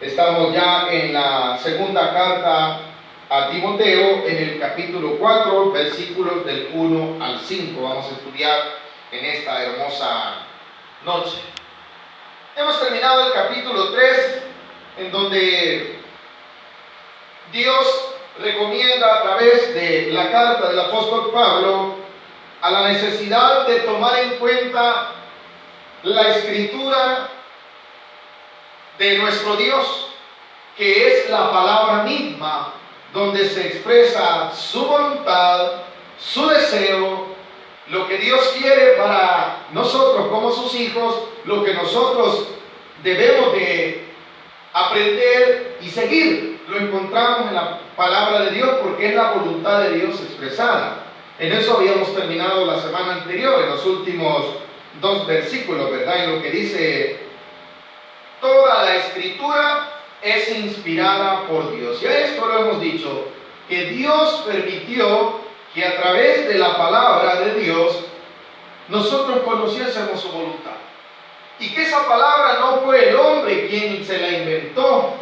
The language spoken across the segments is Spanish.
Estamos ya en la segunda carta a Timoteo, en el capítulo 4, versículos del 1 al 5. Vamos a estudiar en esta hermosa noche. Hemos terminado el capítulo 3, en donde Dios recomienda a través de la carta del apóstol Pablo a la necesidad de tomar en cuenta la escritura de nuestro Dios, que es la palabra misma, donde se expresa su voluntad, su deseo, lo que Dios quiere para nosotros como sus hijos, lo que nosotros debemos de aprender y seguir. Lo encontramos en la palabra de Dios porque es la voluntad de Dios expresada. En eso habíamos terminado la semana anterior, en los últimos 2 versículos, ¿verdad? En lo que dice: toda la escritura es inspirada por Dios. Y a esto lo hemos dicho, que Dios permitió que a través de la palabra de Dios nosotros conociésemos su voluntad. Y que esa palabra no fue el hombre quien se la inventó,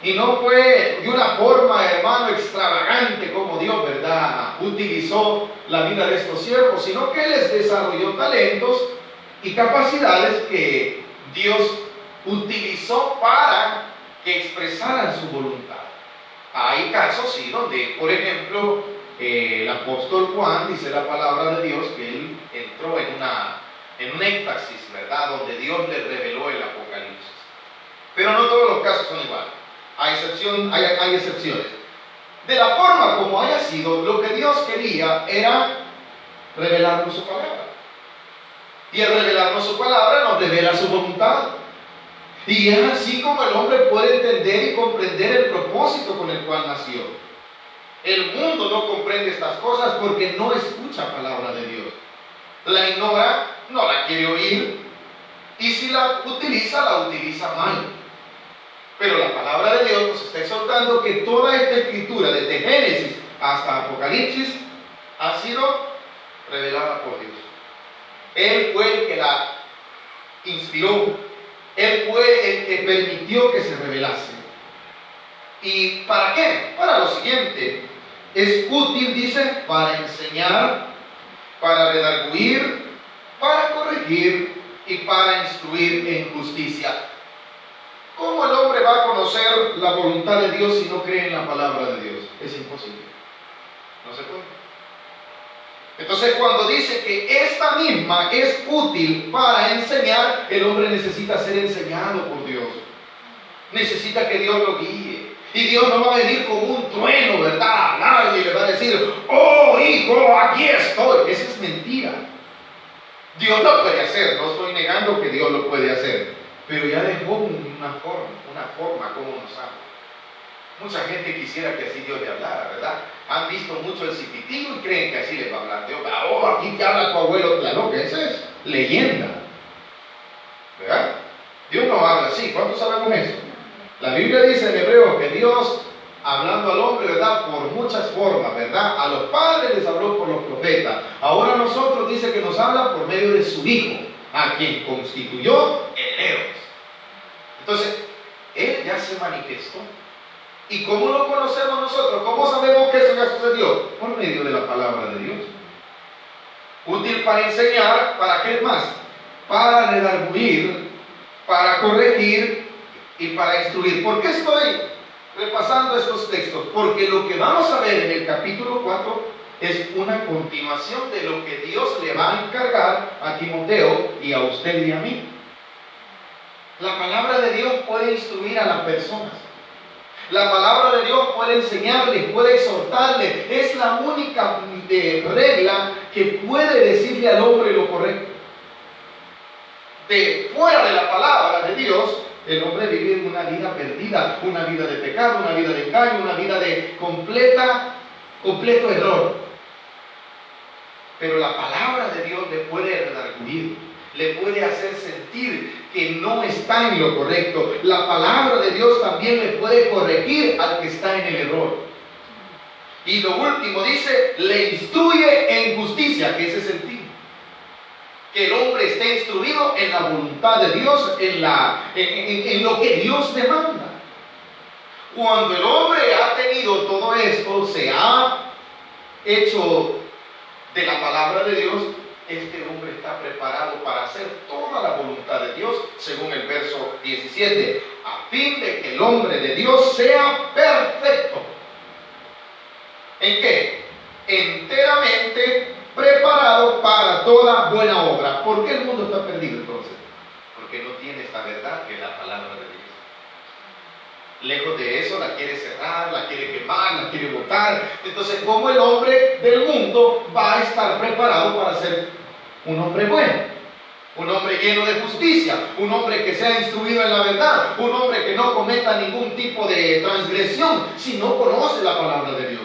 y no fue de una forma, hermano, extravagante como Dios, ¿verdad?, utilizó la vida de estos siervos, sino que les desarrolló talentos y capacidades que Dios utilizó para que expresaran su voluntad. Hay casos, sí, donde, por ejemplo, el apóstol Juan, dice la palabra de Dios, que él entró en un éxtasis, ¿verdad?, donde Dios le reveló el Apocalipsis. Pero no todos los casos son iguales. Hay excepciones. De la forma como haya sido, lo que Dios quería era revelarnos su palabra. Y al revelarnos su palabra nos revela su voluntad. Y es así como el hombre puede entender y comprender el propósito con el cual nació. El mundo no comprende estas cosas porque no escucha palabra de Dios. La ignora, no la quiere oír, y si la utiliza mal. Pero la palabra de Dios nos está exhortando que toda esta escritura, desde Génesis hasta Apocalipsis, ha sido revelada por Dios. Él fue el que la inspiró. Él fue el que permitió que se revelase. ¿Y para qué? Para lo siguiente: es útil, dice, para enseñar, para redarguir, para corregir y para instruir en justicia. ¿Cómo el hombre va a conocer la voluntad de Dios si no cree en la palabra de Dios? Es imposible. No se puede. Entonces, cuando dice que esta misma es útil para enseñar, el hombre necesita ser enseñado por Dios. Necesita que Dios lo guíe. Y Dios no va a venir con un trueno, ¿verdad?, nadie le va a decir: oh hijo, aquí estoy. Esa es mentira. Dios lo puede hacer, no estoy negando que Dios lo puede hacer, pero ya dejó una forma como nos habla. Mucha gente quisiera que así Dios le hablara, ¿verdad? Han visto mucho el cipitío y creen que así les va a hablar Dios. Oh, aquí te habla tu abuelo Tlaloc. Esa es leyenda, ¿verdad? Dios no habla así. ¿Cuántos sabemos eso? La Biblia dice en Hebreo que Dios, hablando al hombre, ¿verdad?, por muchas formas, ¿verdad? A los padres les habló por los profetas. Ahora a nosotros dice que nos habla por medio de su Hijo, a quien constituyó herederos. Entonces, Él ya se manifestó. ¿Y cómo lo conocemos nosotros? ¿Cómo sabemos que eso ya sucedió? Por medio de la palabra de Dios. Útil para enseñar, ¿para qué más? Para redarguir, para corregir y para instruir. ¿Por qué estoy repasando estos textos? Porque lo que vamos a ver en el capítulo 4 es una continuación de lo que Dios le va a encargar a Timoteo y a usted y a mí. La palabra de Dios puede instruir a las personas. La palabra de Dios puede enseñarles, puede exhortarles. Es la única regla que puede decirle al hombre lo correcto. Fuera de la palabra de Dios, el hombre vive una vida perdida, una vida de pecado, una vida de engaño, una vida de completo error. Pero la palabra de Dios le puede redarguir, le puede hacer sentir que no está en lo correcto. La palabra de Dios también le puede corregir al que está en el error. Y lo último dice, le instruye en justicia, que ese es el fin. Que el hombre esté instruido en la voluntad de Dios, en lo que Dios demanda. Cuando el hombre ha tenido todo esto, se ha hecho de la palabra de Dios, este hombre está preparado para hacer toda la voluntad de Dios, según el verso 17, a fin de que el hombre de Dios sea perfecto. ¿En qué? Enteramente preparado para toda buena obra. ¿Por qué el mundo está perdido entonces? Porque no tiene esta verdad que es la palabra de Dios. Lejos de eso, la quiere cerrar, la quiere quemar, la quiere botar. Entonces, ¿cómo el hombre del mundo va a estar preparado para ser un hombre bueno? Un hombre lleno de justicia, un hombre que sea instruido en la verdad, un hombre que no cometa ningún tipo de transgresión si no conoce la palabra de Dios.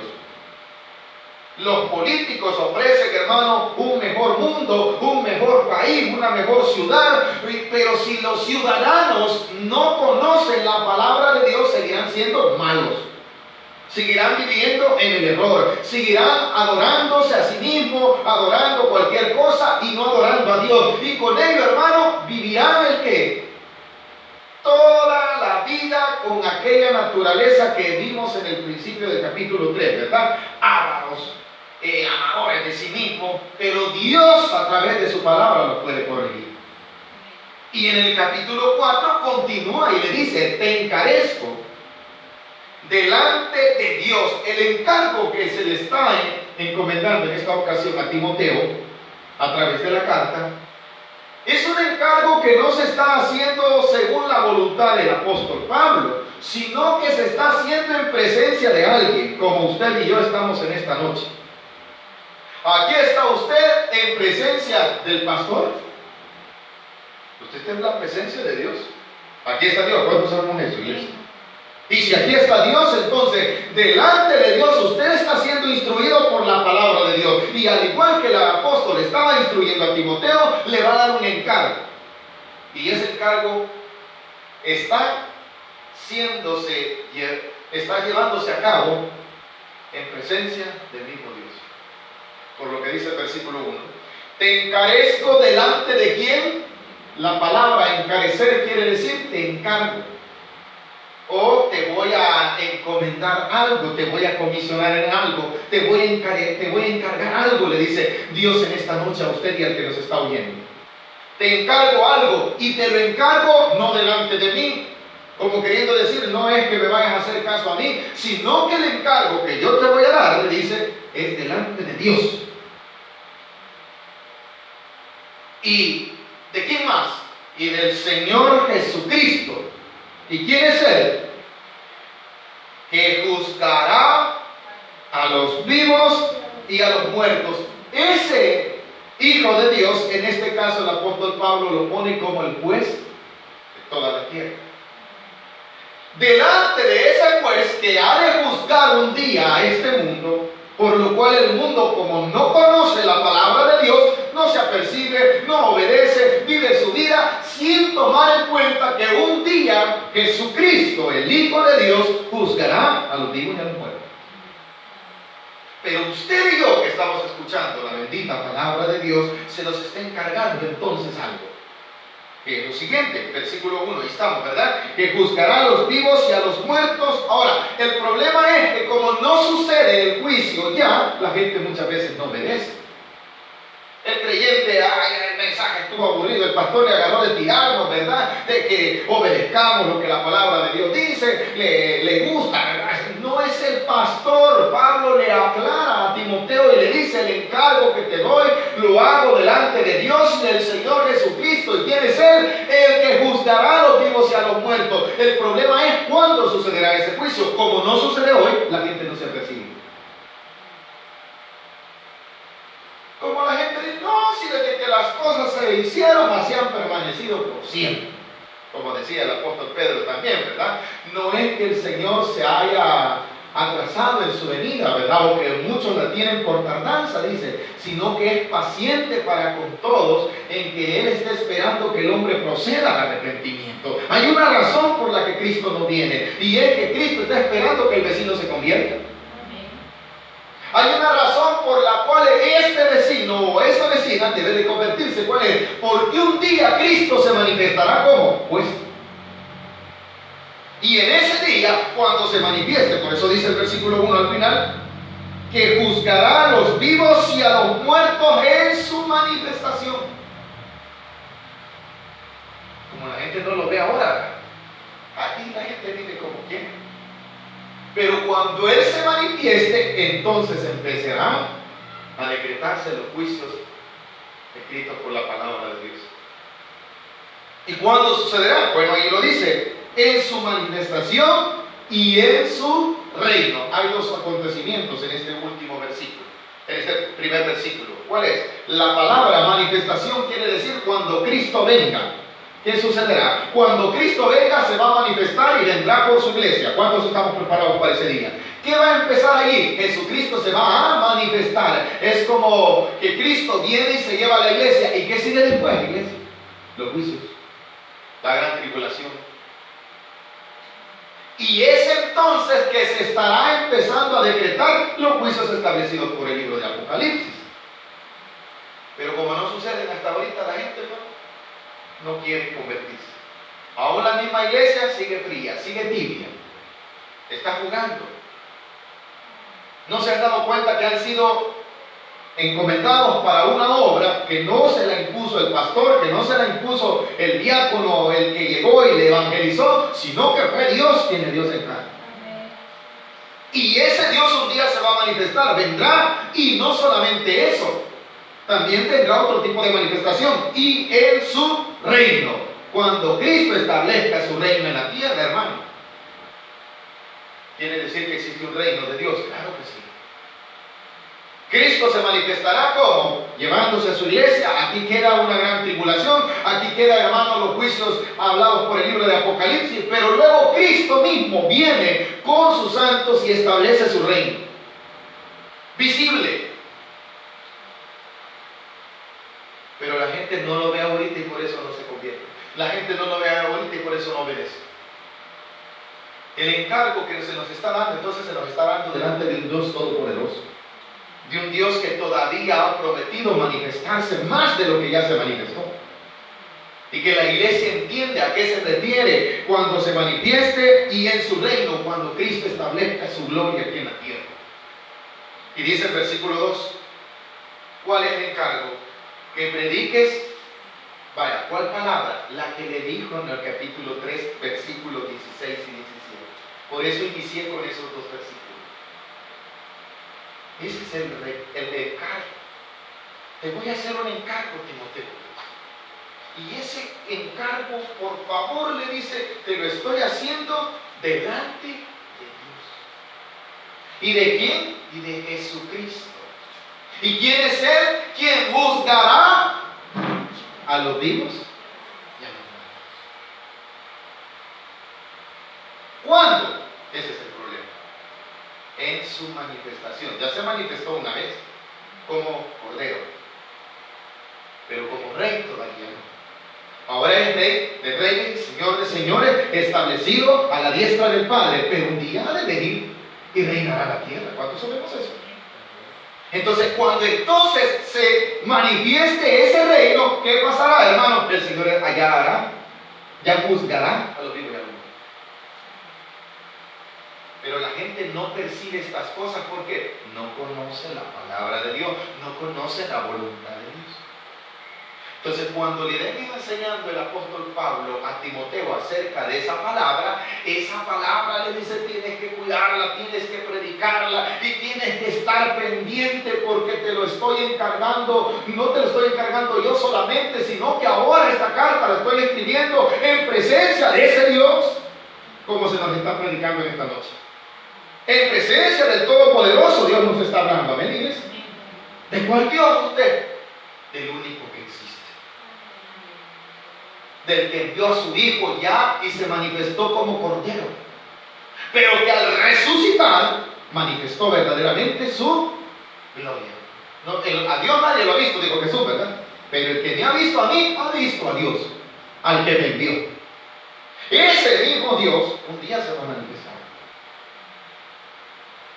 Los políticos ofrecen, hermano, un mejor mundo, un mejor país, una mejor ciudad, pero si los ciudadanos no conocen la palabra de Dios, seguirán siendo malos. Seguirán viviendo en el error, seguirán adorándose a sí mismos, adorando cualquier cosa y no adorando a Dios. Y con ello, hermano, vivirán el qué? Toda la vida con aquella naturaleza que vimos en el principio del capítulo 3, ¿verdad? Ávaros, amadores de sí mismos, pero Dios a través de su palabra los puede corregir. Y en el capítulo 4 continúa y le dice: te encarezco delante de Dios. El encargo que se le está encomendando en esta ocasión a Timoteo a través de la carta es un encargo que no se está haciendo según la voluntad del apóstol Pablo, sino que se está haciendo en presencia de alguien, como usted y yo estamos en esta noche. Aquí está usted en presencia del pastor. Usted está en la presencia de Dios. Aquí está Dios. ¿Cuántos sabemos eso, iglesia? Y si aquí está Dios, entonces delante de Dios usted está siendo instruido por la palabra de Dios. Y al igual que el apóstol estaba instruyendo a Timoteo, le va a dar un encargo. Y ese encargo está llevándose a cabo en presencia del mismo Dios. Por lo que dice el versículo 1. Te encarezco delante de quién. La palabra encarecer quiere decir te encargo. O te voy a encomendar algo, te voy a comisionar en algo, te voy a encargar algo, le dice Dios en esta noche a usted y al que nos está oyendo. Te encargo algo y te lo encargo no delante de mí, como queriendo decir, no es que me vayas a hacer caso a mí, sino que el encargo que yo te voy a dar, le dice, es delante de Dios. ¿Y de quién más? Y del Señor Jesucristo. ¿Y quién es Él? Que juzgará a los vivos y a los muertos. Ese Hijo de Dios, en este caso el apóstol Pablo lo pone como el juez de toda la tierra. Delante de ese juez que ha de juzgar un día a este mundo, por lo cual el mundo, como no conoce la palabra de Dios, no se apercibe, no obedece, vive su vida sin tomar en cuenta que un día Jesucristo, el Hijo de Dios, juzgará a los vivos y a los muertos. Pero usted y yo que estamos escuchando la bendita palabra de Dios, se nos está encargando entonces algo. Que es lo siguiente, versículo 1, ahí estamos, ¿verdad? Que juzgará a los vivos y a los muertos. Ahora, el problema es que como no sucede el juicio ya, la gente muchas veces no obedece. El creyente, el mensaje estuvo aburrido, el pastor le agarró de tirarnos, ¿verdad? De que obedezcamos lo que la palabra de Dios dice, le gusta, ¿verdad? No es el pastor. Pablo le aclara a Timoteo y le dice, el encargo que te doy, lo hago delante de Dios y del Señor Jesucristo. ¿Y quién es Él? El que juzgará a los vivos y a los muertos. El problema es cuándo sucederá ese juicio. Como no sucede hoy, la gente no se apercibe. Como la gente dice, no, si desde que las cosas se hicieron, así han permanecido por siempre. Como decía el apóstol Pedro también, ¿verdad? No es que el Señor se haya atrasado en su venida, ¿verdad? O que muchos la tienen por tardanza, dice, sino que es paciente para con todos, en que Él está esperando que el hombre proceda al arrepentimiento. Hay una razón por la que Cristo no viene, y es que Cristo está esperando que el vecino se convierta. Hay una razón por la cual este vecino o esta vecina debe de convertirse. ¿Cuál es? Porque un día Cristo se manifestará como juez. Y en ese día día cuando se manifieste. Por eso dice el versículo 1 al final, que juzgará a los vivos y a los muertos en su manifestación. Como la gente no lo ve ahora, aquí la gente vive como quiere. Pero cuando Él se manifieste, entonces empezarán a decretarse los juicios escritos por la palabra de Dios. ¿Y cuándo sucederá? Bueno, ahí lo dice, en su manifestación y en su reino. Hay dos acontecimientos en este último versículo, en este primer versículo. ¿Cuál es? La palabra manifestación quiere decir cuando Cristo venga. ¿Qué sucederá? Cuando Cristo venga se va a manifestar y vendrá por su iglesia. ¿Cuántos estamos preparados para ese día? ¿Qué va a empezar allí? Jesucristo se va a manifestar. Es como que Cristo viene y se lleva a la iglesia. ¿Y qué sigue después, iglesia? Los juicios, la gran tribulación. Y es entonces que se estará empezando a decretar los juicios establecidos por el libro de Apocalipsis. Pero como no suceden hasta ahorita, la gente no quiere convertirse. Aún la misma iglesia sigue fría, sigue tibia, está jugando. No se han dado cuenta que han sido encomendados para una obra que no se la impuso el pastor, que no se la impuso el diácono, el que llegó y le evangelizó, sino que fue Dios quien le dio ese encargo. Y ese Dios un día se va a manifestar, vendrá, y no solamente eso, también tendrá otro tipo de manifestación, y en su reino. Cuando Cristo establezca su reino en la tierra, hermano, ¿quiere decir que existe un reino de Dios? Claro que sí. Cristo se manifestará como llevándose a su iglesia. Aquí queda una gran tribulación, aquí queda, hermano, los juicios hablados por el libro de Apocalipsis, pero luego Cristo mismo viene con sus santos y establece su reino visible. Pero la gente no lo ve ahorita y por eso no se convierte. La gente no lo ve ahorita y por eso no obedece. El encargo que se nos está dando, entonces se nos está dando delante de un Dios todopoderoso, de un Dios que todavía ha prometido manifestarse más de lo que ya se manifestó. Y que la iglesia entiende a qué se refiere cuando se manifieste y en su reino, cuando Cristo establezca su gloria aquí en la tierra. Y dice el versículo 2, ¿cuál es el encargo? Que prediques, vaya, ¿cuál palabra? La que le dijo en el capítulo 3, versículos 16 y 17. Por eso inicié con esos dos versículos. Ese es el encargo. Te voy a hacer un encargo, Timoteo. Y ese encargo, por favor, le dice, te lo estoy haciendo delante de Dios. ¿Y de quién? Y de Jesucristo. ¿Y quién es Él? ¿Quién juzgará a los vivos y a los muertos? ¿Cuándo? Ese es el problema. En su manifestación. Ya se manifestó una vez como Cordero, pero como Rey todavía no. Ahora es Rey de reyes, Señor de señores, establecido a la diestra del Padre, pero un día ha de venir y reinará la tierra. ¿Cuántos sabemos eso? Entonces, cuando entonces se manifieste ese reino, ¿qué pasará, hermano? El Señor allá hará, ya juzgará a los vivos y a los muertos. Pero la gente no percibe estas cosas porque no conoce la palabra de Dios, no conoce la voluntad de Dios. Entonces, cuando le venía enseñando el apóstol Pablo a Timoteo acerca de esa palabra le dice, tienes que cuidarla, tienes que predicarla y tienes que estar pendiente porque te lo estoy encargando. No te lo estoy encargando yo solamente, sino que ahora esta carta la estoy escribiendo en presencia de ese Dios, como se nos está predicando en esta noche. En presencia del Todopoderoso Dios nos está hablando. ¿Amén, iglesia? ¿De cuál Dios usted? Del único que existe. Del que envió a su Hijo ya y se manifestó como Cordero, pero que al resucitar manifestó verdaderamente su gloria. No, a Dios nadie lo ha visto, dijo Jesús, ¿verdad? Pero el que me ha visto a mí, ha visto a Dios, al que me envió. Ese mismo Dios un día se va a manifestar.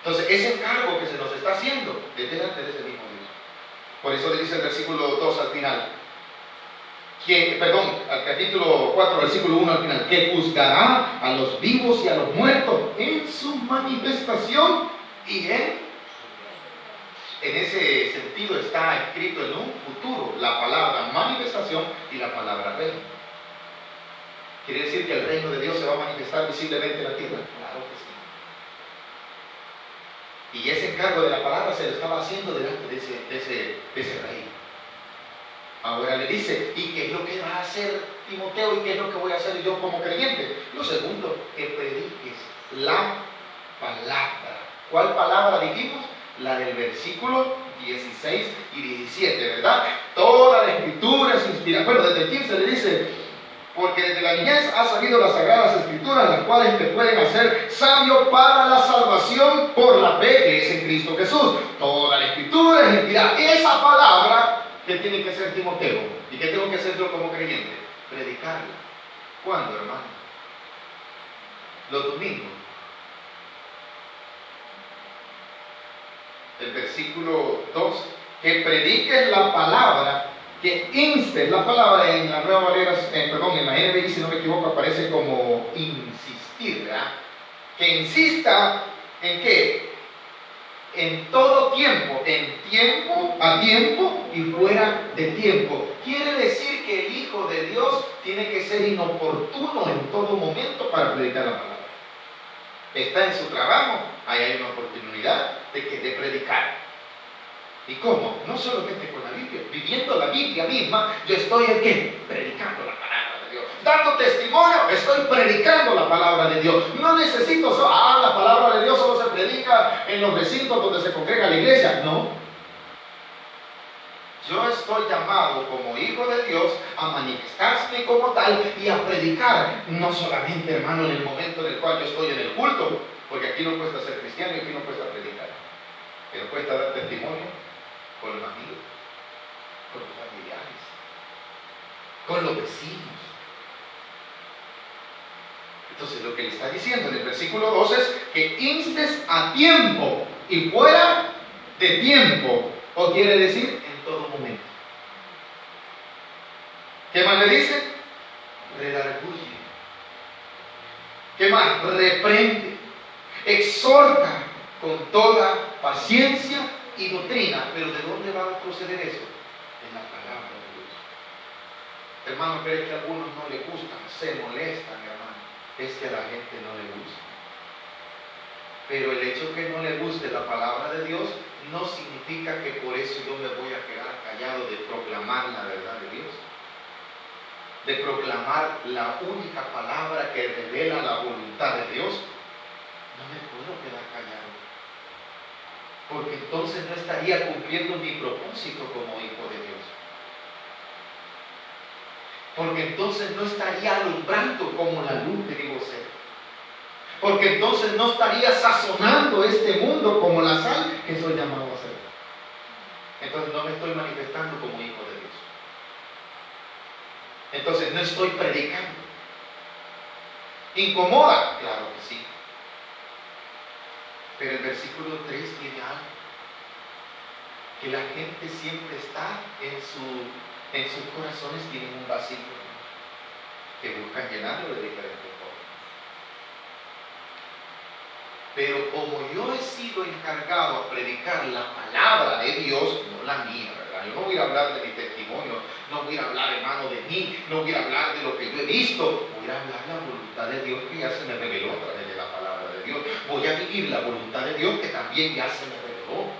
Entonces, ese encargo que se nos está haciendo es delante de ese mismo Dios. Por eso le dice el versículo 2 al final: al capítulo 4, versículo 1 al final, que juzgará a los vivos y a los muertos en su manifestación y en ese sentido está escrito en un futuro la palabra manifestación y la palabra reino. ¿Quiere decir que el reino de Dios se va a manifestar visiblemente en la tierra? Claro que sí. Y ese encargo de la palabra se lo estaba haciendo delante de ese rey. Ahora le dice, ¿y qué es lo que va a hacer Timoteo? ¿Y qué es lo que voy a hacer yo como creyente? Lo segundo, que prediques la palabra. ¿Cuál palabra dijimos? La del versículo 16 y 17, ¿verdad? Toda la escritura es inspirada. Bueno, desde el 15 le dice, porque desde la niñez has sabido las sagradas escrituras, las cuales te pueden hacer sabio para la salvación por la fe que es en Cristo Jesús. Toda la escritura es inspirada. Esa palabra, ¿qué tiene que ser Timoteo? ¿Y qué tengo que hacer yo como creyente? Predicarla. ¿Cuándo, hermano? Los domingos. El versículo 2, que prediques la palabra, que instes la palabra. En la Nueva Valera, en la NBI, si no me equivoco, aparece como insistir, ¿verdad? Que insista en qué? En todo tiempo, a tiempo y fuera de tiempo. Quiere decir que el Hijo de Dios tiene que ser inoportuno en todo momento para predicar la palabra. Está en su trabajo, ahí hay una oportunidad de predicar. ¿Y cómo? No solamente con la Biblia, viviendo la Biblia misma, yo estoy en qué? Predicando la palabra de Dios. Dando testimonio, estoy predicando la palabra de Dios. No necesito, la palabra de Dios solo se predica en los recintos donde se congrega la iglesia. No. Yo estoy llamado como hijo de Dios a manifestarme como tal y a predicar. No solamente, hermano, en el momento en el cual yo estoy en el culto, porque aquí no cuesta ser cristiano y aquí no cuesta predicar. Pero cuesta dar testimonio con los amigos, con los familiares, con los vecinos. Entonces lo que le está diciendo en el versículo 2 es que instes a tiempo y fuera de tiempo. O quiere decir en todo momento. ¿Qué más le dice? Redarguye. ¿Qué más? Reprende. Exhorta con toda paciencia y doctrina. Pero ¿de dónde va a proceder eso? En la palabra de Dios. Hermano, ¿cree que a algunos no les gustan? Se molestan, hermano. Es que a la gente no le gusta. Pero el hecho que no le guste la palabra de Dios no significa que por eso yo me voy a quedar callado de proclamar la verdad de Dios, de proclamar la única palabra que revela la voluntad de Dios. No me puedo quedar callado, porque entonces no estaría cumpliendo mi propósito como hijo de Dios, porque entonces no estaría alumbrando como la luz que digo ser, porque entonces no estaría sazonando este mundo como la sal que soy llamado a ser. Entonces no me estoy manifestando como hijo de Dios. Entonces no estoy predicando. ¿Incomoda? Claro que sí. Pero el versículo 3 tiene algo. Que la gente siempre está en sus corazones, tienen un vacío que buscan llenarlo de diferentes formas. Pero como yo he sido encargado a predicar la palabra de Dios, no la mía, ¿verdad? Yo no voy a hablar de mi testimonio, no voy a hablar, hermano, de mí, no voy a hablar de lo que yo he visto, voy a hablar la voluntad de Dios que ya se me reveló a través de la palabra de Dios. Voy a vivir la voluntad de Dios que también ya se me reveló.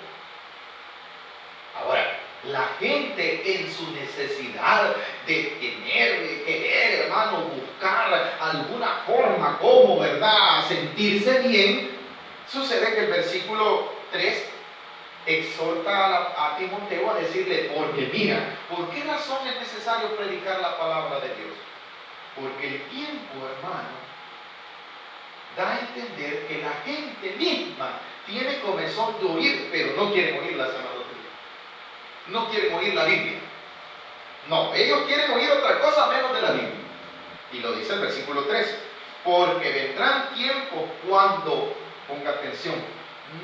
Ahora, la gente en su necesidad de tener, de querer, hermano, buscar alguna forma como, ¿verdad?, sentirse bien. Sucede que el versículo 3 exhorta a Timoteo a decirle, porque mira, ¿por qué razón es necesario predicar la palabra de Dios? Porque el tiempo, hermano, da a entender que la gente misma tiene comezón de oír, pero no quieren oír la sana doctrina. No quieren oír la Biblia. No, ellos quieren oír otra cosa menos de la Biblia. Y lo dice el versículo 3. Porque vendrán tiempos cuando, ponga atención,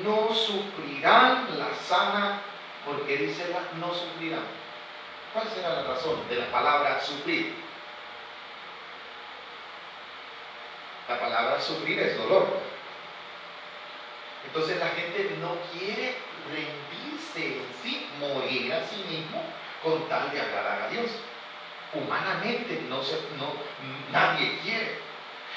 no sufrirán la sana, porque dice no sufrirán. ¿Cuál será la razón de la palabra sufrir? La palabra sufrir es dolor. Entonces la gente no quiere rendirse en sí, morir a sí mismo con tal de agradar a Dios. Humanamente nadie quiere.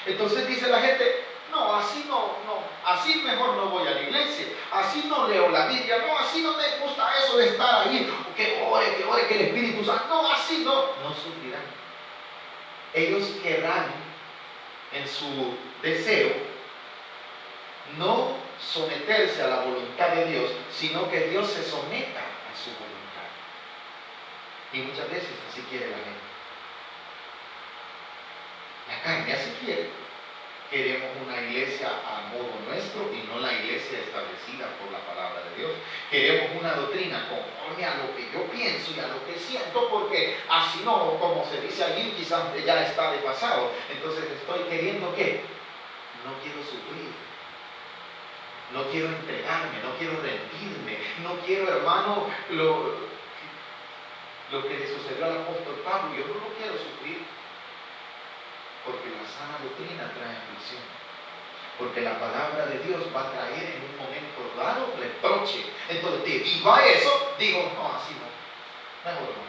Entonces dice la gente, no, así no, así mejor no voy a la iglesia, así no leo la Biblia, no, así no me gusta eso de estar ahí, que ore, que el Espíritu Santo, no, así no sufrirán. Ellos querrán en su deseo no someterse a la voluntad de Dios, sino que Dios se someta a su voluntad. Y muchas veces así quiere la gente. La carne así quiere. Queremos una iglesia a modo nuestro y no la iglesia establecida por la palabra de Dios. Queremos una doctrina conforme a lo que yo pienso y a lo que siento, porque así no, como se dice allí, quizás ya está de pasado. Entonces estoy queriendo que no quiero sufrir, no quiero entregarme, no quiero rendirme, no quiero, hermano, lo que le sucedió al apóstol Pablo. Yo no lo quiero sufrir. Porque la sana doctrina trae aflicción. Porque la palabra de Dios va a traer en un momento dado reproche. Entonces, debido a eso, digo, no, así no. Mejor no.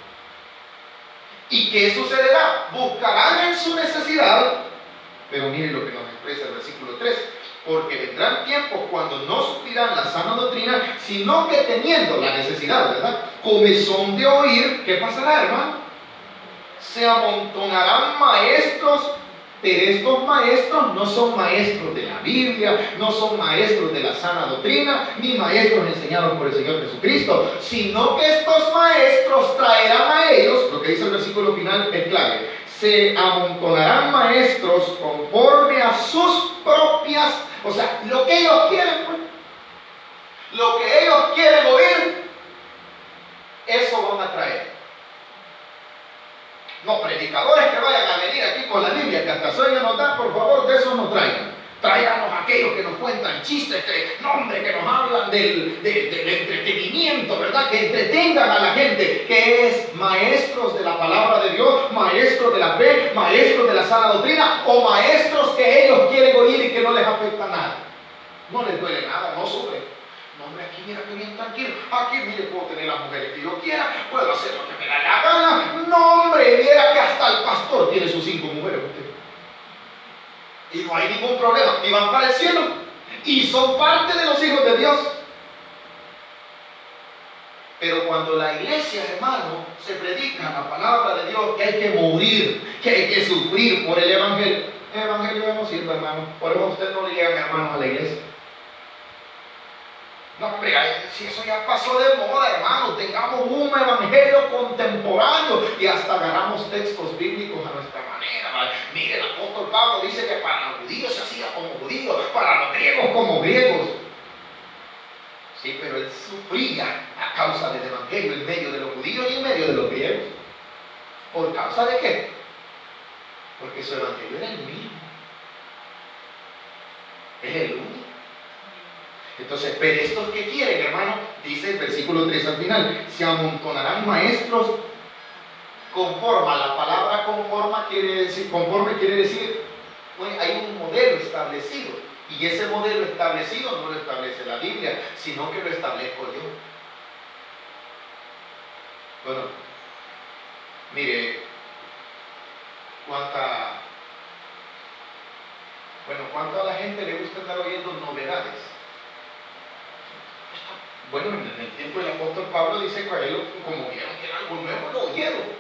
¿Y qué sucederá? Buscarán en su necesidad. Pero miren lo que nos expresa el versículo 3. Porque vendrán tiempos cuando no sufrirán la sana doctrina, sino que teniendo la necesidad, ¿verdad?, comezón de oír, ¿qué pasará, hermano? Se amontonarán maestros. Pero estos maestros no son maestros de la Biblia, no son maestros de la sana doctrina, ni maestros enseñados por el Señor Jesucristo, sino que estos maestros traerán a ellos, lo que dice el versículo final es clave, se amontonarán maestros conforme a sus propias, o sea, lo que ellos quieren, pues, lo que ellos quieren oír, eso van a traer. No, predicadores que vayan a venir aquí con la Biblia, que hasta sueño nos da, por favor, de eso no traigan. Tráiganos aquellos que nos cuentan chistes, que nos hablan del entretenimiento, ¿verdad? Que entretengan a la gente, que es maestros de la palabra de Dios, maestros de la fe, maestros de la sana doctrina, o maestros que ellos quieren oír y que no les afecta nada. No les duele nada, no sufren. No, hombre, aquí mira que bien tranquilo. Aquí, mire, puedo tener las mujeres que yo quiera, puedo hacer lo que me da la gana. No, hombre, viera que hasta el pastor tiene sus 5 mujeres. Usted. Y no hay ningún problema. Y van para el cielo. Y son parte de los hijos de Dios. Pero cuando la iglesia, hermano, se predica la palabra de Dios, que hay que morir, que hay que sufrir por el evangelio. El evangelio no sirve, hermano. Por eso a usted no le llegan hermanos a la iglesia. No, hombre, si eso ya pasó de moda, hermano, tengamos un evangelio contemporáneo y hasta agarramos textos bíblicos a nuestra manera. ¿Vale? Mire, el apóstol Pablo dice que para los judíos se hacía como judíos, para los griegos como griegos. Sí, pero él sufría a causa del evangelio en medio de los judíos y en medio de los griegos. ¿Por causa de qué? Porque su evangelio era el mismo. Es el único. Entonces, pero estos que quieren, hermano, dice el versículo 3 al final, se amontonarán maestros conforme. La palabra conforme quiere decir, bueno, hay un modelo establecido, y ese modelo establecido no lo establece la Biblia, sino que lo establezco yo. Bueno, mire, ¿cuánto a la gente le gusta estar oyendo novedades? Bueno, en el tiempo del apóstol Pablo dice que a él, como vieron que era algo nuevo, lo oyeron.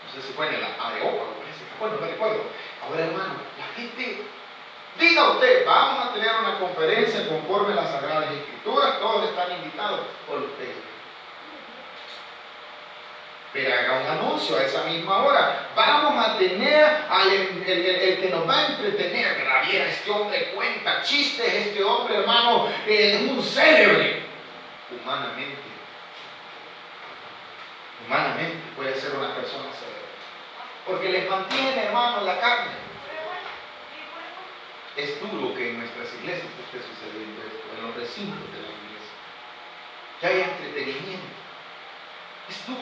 No sé si fue en el Areópago, bueno, no recuerdo. Ahora, hermano, la gente, diga usted, vamos a tener una conferencia conforme a las Sagradas Escrituras, todos están invitados por ustedes. Pero haga un anuncio a esa misma hora. Vamos a tener el que nos va a entretener. Graviera, este hombre cuenta chistes, este hombre, hermano, es un célebre. Humanamente puede ser una persona célebre. Porque les mantiene, hermano, la carne. Es duro que en nuestras iglesias esté sucediendo esto, en los recintos de la iglesia. Que haya entretenimiento. Es duro.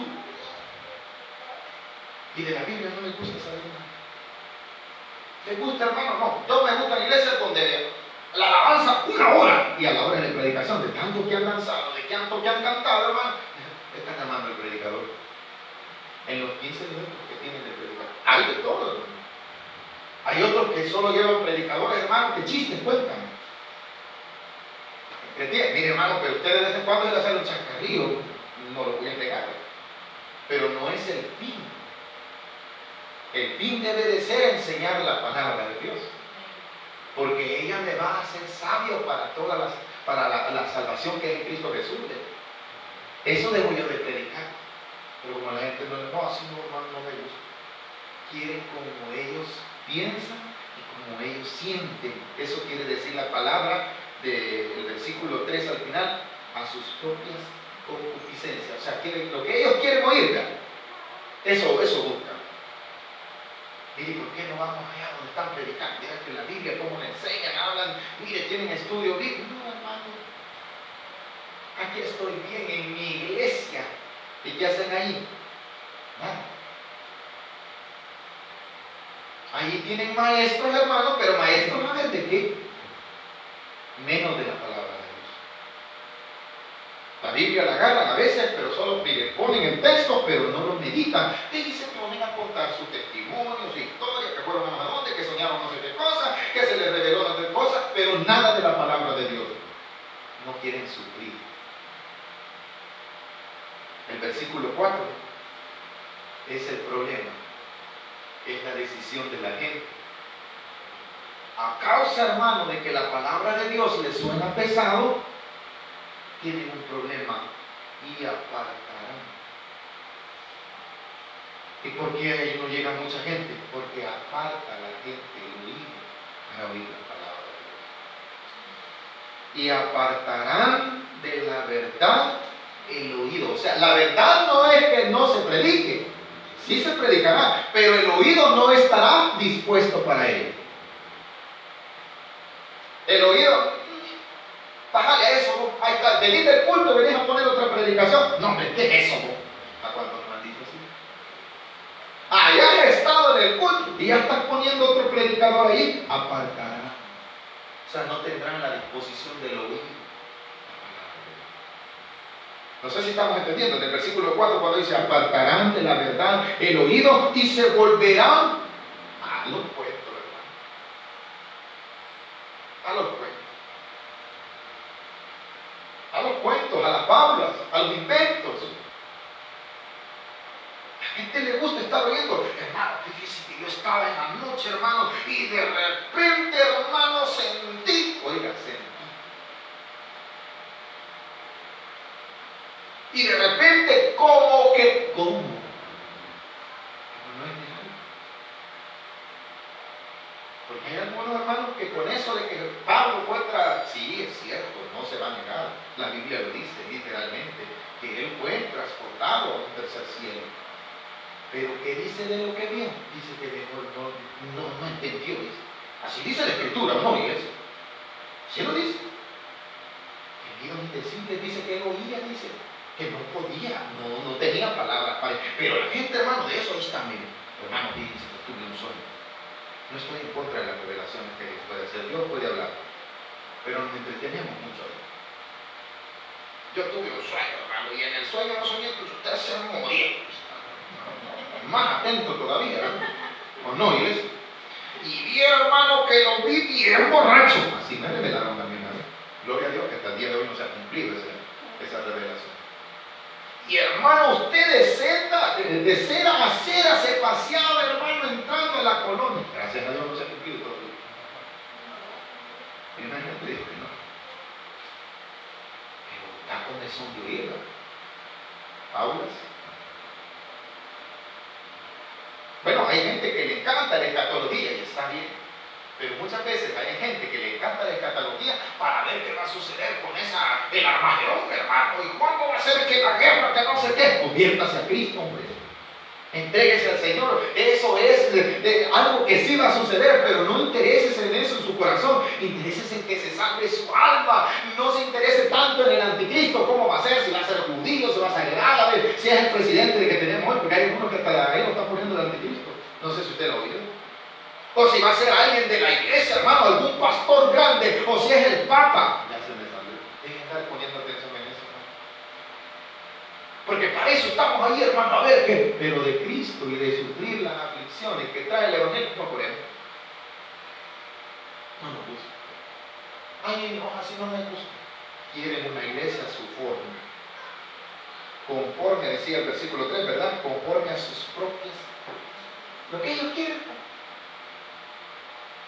Y de la Biblia no les gusta saber nada. ¿Les gusta, hermano? No. Yo me gusta la iglesia donde la alabanza 1 hora y a la hora de la predicación, de tanto que han danzado, de tanto que han cantado, hermano, están llamando al predicador. En los 15 minutos que tienen de predicar. Hay de todo, hermano. Hay otros que solo llevan predicadores, hermano, que chistes cuentan. Mire, hermano, pero usted de vez en cuando debe hacer un chascarrillo, no lo voy a negar, pero no es el fin. El fin debe de ser enseñar la palabra de Dios, porque ella me va a hacer sabio para la salvación que es en Cristo Jesús. Eso debo yo de predicar, pero como la gente no, así no, hermano, no me gusta. Quieren como ellos piensan y como ellos sienten. Eso quiere decir la palabra del versículo 3 al final, a sus propias concupiscencias. O sea, lo que ellos quieren oír, ¿verdad? Eso buscan. Mire, ¿por qué no vamos allá donde están predicando? Mira que la Biblia, cómo le enseñan, hablan, mire, tienen estudio bíblico. No, hermano, aquí estoy bien en mi iglesia. ¿Y qué hacen ahí? Nada. Ahí tienen maestros, hermano, pero maestros a ver de qué. Menos de la palabra de Dios. La Biblia la agarran a veces, pero solo ponen el texto, pero no lo meditan. Y se ponen a contar sus testimonios, su historia, que fueron a dónde, que soñaron no sé qué cosa, que se les reveló no sé qué cosa, pero nada de la palabra de Dios. No quieren sufrir. El versículo 4 es el problema, es la decisión de la gente. A causa, hermano, de que la palabra de Dios les suena pesado, tienen un problema y apartarán. ¿Y por qué ahí no llega mucha gente? Porque aparta a la gente el oído para oír la palabra de Dios. Y apartarán de la verdad el oído. O sea, la verdad no es que no se predique, sí se predicará, pero el oído no estará dispuesto para ello. El oído, bájale a eso, ahí está, venís del culto, venís a poner otra predicación. No, hombre, ¿qué es eso? ¿A cuánto nos han dicho así? Ah, ya has estado en el culto y ya estás poniendo otro predicador ahí, apartará. O sea, no tendrán la disposición del oído. No sé si estamos entendiendo, en el versículo 4 cuando dice, apartarán de la verdad el oído y se volverán a los cuentos, hermano. A los cuentos. A los cuentos, a las fábulas, a los inventos. A la gente le gusta estar oyendo, hermano, fíjese que yo estaba en la noche, hermano, y de repente, hermano, sentí, oiga, sentí. Y de repente, ¿cómo? No es real. Porque hay algunos hermanos que con eso de que Pablo fue sí, es cierto, no se va a negar. La Biblia lo dice literalmente, que él fue transportado a un tercer cielo. Pero ¿qué dice de lo que vio? Dice que no entendió. Dice. Así dice la Escritura, ¿no, iglesia? ¿Sí lo dice? El Dios indecible dice que él oía, dice que no podía, no tenía palabras para él. Pero la gente, hermano, de eso está bien. Hermano, dice que tuve un sueño. No estoy en contra de las revelaciones que Dios puede hacer. Dios puede hablar. Pero nos entretenemos mucho ahí. Yo tuve un sueño, hermano, y en el sueño no soñé que usted se moría. Más atento todavía, ¿no? ¿O no, iglesia? Y vi, hermano, que lo vi bien borracho. Así me revelaron también a mí. Gloria a Dios que hasta el día de hoy no se ha cumplido esa revelación. Y hermano, usted de cera a cera se paseaba, hermano, entrando en la colonia. Gracias a Dios no se ha cumplido todavía. Y una gente dijo que no. Pero está con eso de oírla. Aulas. Bueno, hay gente que le encanta la escatología y está bien. Pero muchas veces hay gente que le encanta la escatología para ver qué va a suceder con el Armagedón, hermano. ¿Y cuándo va a ser que la guerra, que no sé qué? Conviértase a Cristo, hombre. Entréguese al Señor. Eso es algo que sí va a suceder, pero no intereses en eso en su corazón. interésese en que se salve su alma. No se interese tanto en el anticristo, cómo va a ser, si va a ser judío, si va a ser legal, a ver si es el presidente que tenemos hoy, porque hay algunos que hasta ahí lo están poniendo el anticristo. No sé si usted lo ha oído. O si va a ser alguien de la iglesia, hermano, algún pastor grande, o si es el papa. Ya se me salió. Dejen de estar poniendo atención en eso, ¿no? Porque para eso estamos ahí, hermano, a ver qué. Pero de Cristo y de sufrir las aflicciones que trae el Evangelio, no por él. No nos gusta. Ay, no, así no me gusta. Quieren una iglesia a su forma. Conforme, decía el versículo 3, ¿verdad? Conforme a sus propias. Lo que ellos quieren.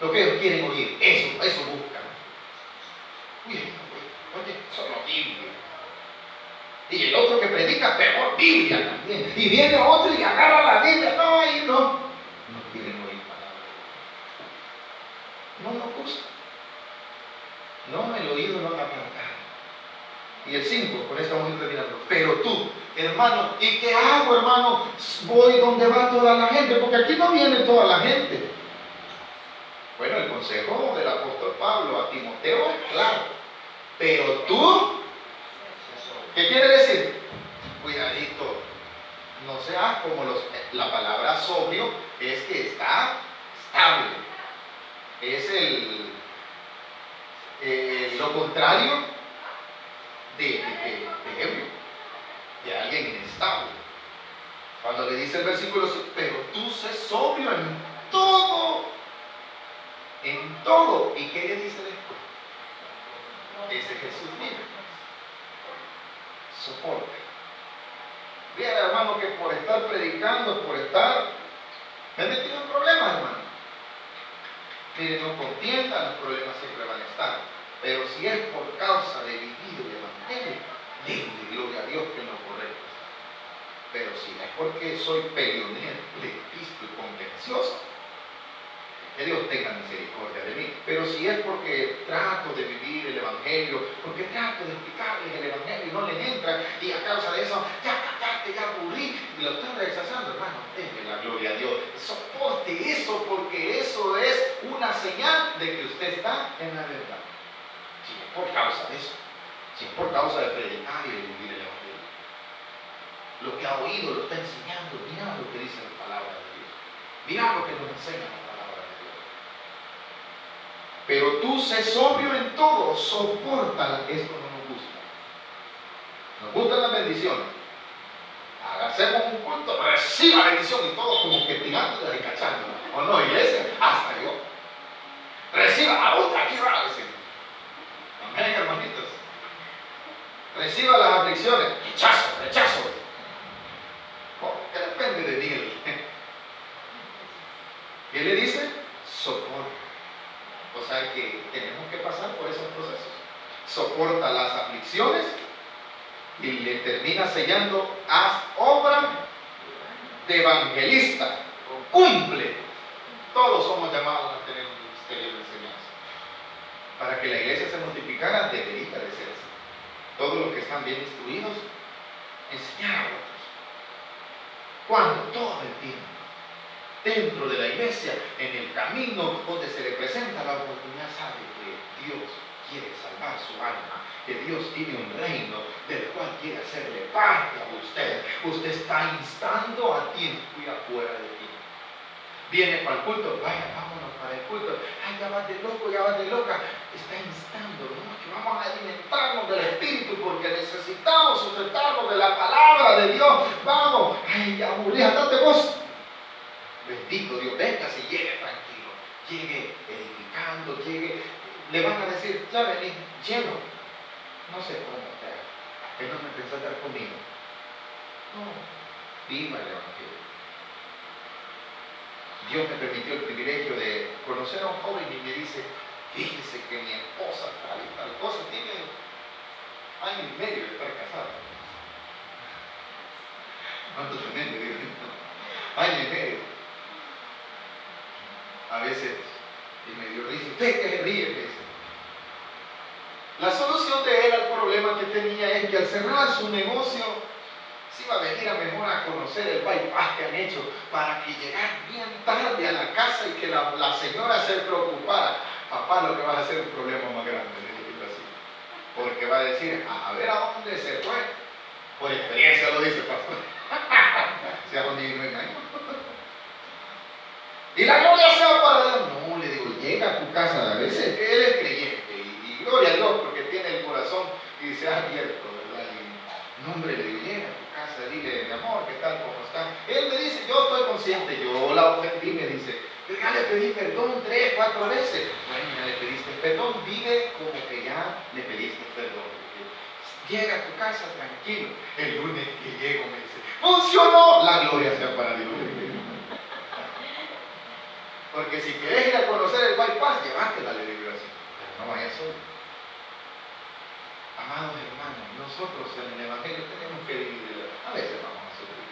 Lo que ellos quieren oír. Eso buscan. Oye, solo Biblia. Y el otro que predica, peor Biblia también. Y viene otro y agarra la Biblia. No, ahí no. No quieren oír palabras. No nos gusta. No, el oído no la plantar. Y el 5, con esto vamos a ir terminando. Pero tú, hermano, ¿y qué hago, hermano? Voy donde va toda la gente, porque aquí no viene toda la gente. Bueno, el consejo del apóstol Pablo a Timoteo es claro. Pero tú, ¿qué quiere decir? Cuidadito, no seas como la palabra sobrio es que está estable. Es lo contrario de ebrio, de alguien inestable. Cuando le dice el versículo, pero tú sé sobrio en todo. En todo. ¿Y qué le dice después? Ese Jesús mismo. Soporte. Vean, hermano, que por estar predicando, me he metido en problemas, hermano. Mire, no contienda, los problemas siempre van a estar. Pero si es por causa de vivir el Evangelio, denle gloria a Dios que no correcto. Pero si es porque soy peleonero, pleitista y contencioso, que Dios tenga misericordia de mí. Pero si es porque trato de vivir el Evangelio, porque trato de explicarles el Evangelio y no les entra, y a causa de eso, ya cataste, ya aburrí, y lo están rechazando, hermano, denle la gloria a Dios. Soporte eso, porque eso es una señal de que usted está en la verdad. Si es por causa de eso, si es por causa de predicar y de vivir el Evangelio. Lo que ha oído lo está enseñando. Mira lo que dice la palabra de Dios. Mira lo que nos enseña la palabra de Dios. Pero tú sé sobrio en todo, soporta que esto no nos gusta. Nos gustan las bendiciones. Hacemos un culto, reciba bendición y todos como que tirándola y cachándola. ¿O no, iglesia? Hasta yo. Reciba, aquí va a decir. Amén, hermanitos. Reciba las aflicciones. Rechazo. Que depende de Dios. ¿Qué le dice? Soporta. O sea que tenemos que pasar por esos procesos. Soporta las aflicciones y le termina sellando, haz obra de evangelista. Cumple. Todos somos llamados a tener un ministerio de enseñanza. Para que la iglesia se multiplicara, debería de ser así. Todos los que están bien instruidos, enseñar a otros. Cuando todo el tiempo, dentro de la iglesia, en el camino donde se le presenta la oportunidad, sabe que Dios quiere salvar su alma, que Dios tiene un reino del cual quiere hacerle parte a usted. Usted está instando a tiempo y afuera de ti. Viene para el culto, vaya, vámonos para el culto. Ay, ya vas de loco, ya vas de loca. Está instando, ¿no? Que vamos a alimentarnos del Espíritu porque necesitamos sustentarnos de la palabra de Dios. Vamos, ay, ya aburrí, andate vos. Bendito Dios, venga si llegue tranquilo, llegue edificando, le van a decir, ya vení, lleno. No sé cómo estar, que no me pensó estar conmigo. No, viva el Evangelio. Dios me permitió el privilegio de conocer a un joven y me dice, fíjese que mi esposa tal y tal cosa tiene año y medio de estar casada. ¿Cuánto tremendo? Año y medio. A veces, y me dio risa, usted que se ríe, me dice. La solución de él al problema que tenía es que al cerrar su negocio, se iba a venir a mejor a conocer el bypass que han hecho para que llegara bien tarde a la casa y que la señora se preocupara. papá lo que vas a hacer es un problema más grande, le digo así. Porque va a decir, a ver a dónde se fue. Por experiencia lo dice el pastor. Si a dónde no engaño. Y la gloria sea para Dios. No, le digo, llega a tu casa, a veces que él es creyente, y gloria a Dios porque tiene el corazón y se ha abierto, ¿verdad? Y no, hombre, le digo, llega a tu casa, dile, mi amor, ¿qué tal? ¿Cómo está? Él me dice, yo estoy consciente, yo la ofendí, me dice, pero ya le pedí perdón 3, 4 veces. Bueno, ya le pediste perdón, vive como que ya le pediste perdón. Llega a tu casa tranquilo. El lunes que llego me dice, funcionó, la gloria sea para Dios. Porque si querés ir a conocer el bypass, llévatela, le digo así, pero no vayas solo. Amados hermanos, nosotros en el Evangelio tenemos que vivir, a veces vamos a sufrir.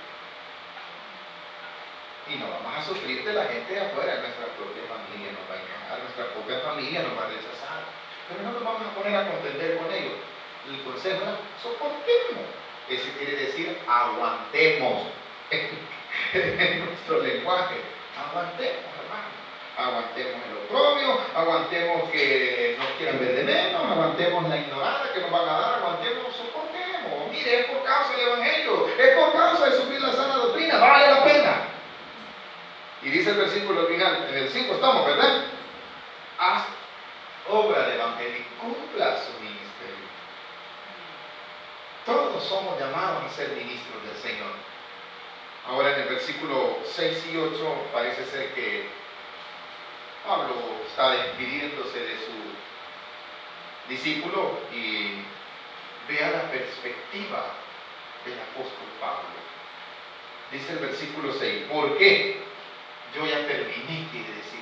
Y no vamos a sufrir de la gente de afuera, nuestra propia familia nos va a engañar, nuestra propia familia nos va a rechazar. Pero no nos vamos a poner a contender con ellos. El consejo es, soportemos. Eso quiere decir, aguantemos. En nuestro lenguaje, aguantemos, hermano. Aguantemos el oprobio, aguantemos que nos quieran ver de menos, aguantemos la ignorancia que nos van a dar, aguantemos, soportemos. Mire, es por causa del Evangelio, es por causa de sufrir la sana doctrina, vale la pena. Y dice el versículo final, en el 5 estamos, ¿verdad? Haz obra de evangelio y cumpla su ministerio. Todos somos llamados a ser ministros del Señor. Ahora en el versículo 6 y 8 parece ser que Pablo está despidiéndose de su discípulo y vea la perspectiva del apóstol Pablo. Dice el versículo 6, ¿por qué? Yo ya terminé, quiere decir.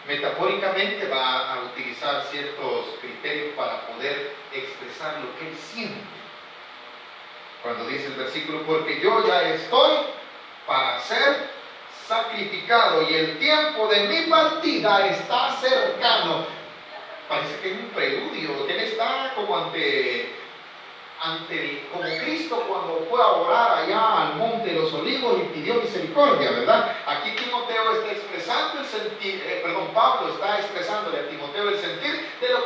Metafóricamente va a utilizar ciertos criterios para poder expresar lo que él siente. Cuando dice el versículo, porque yo ya estoy para ser sacrificado y el tiempo de mi partida está cercano. Parece que es un preludio, que él está como como Cristo cuando fue a orar allá al monte de los olivos y pidió misericordia, ¿verdad? Aquí Timoteo está expresando el sentir, Pablo está expresándole a Timoteo el sentir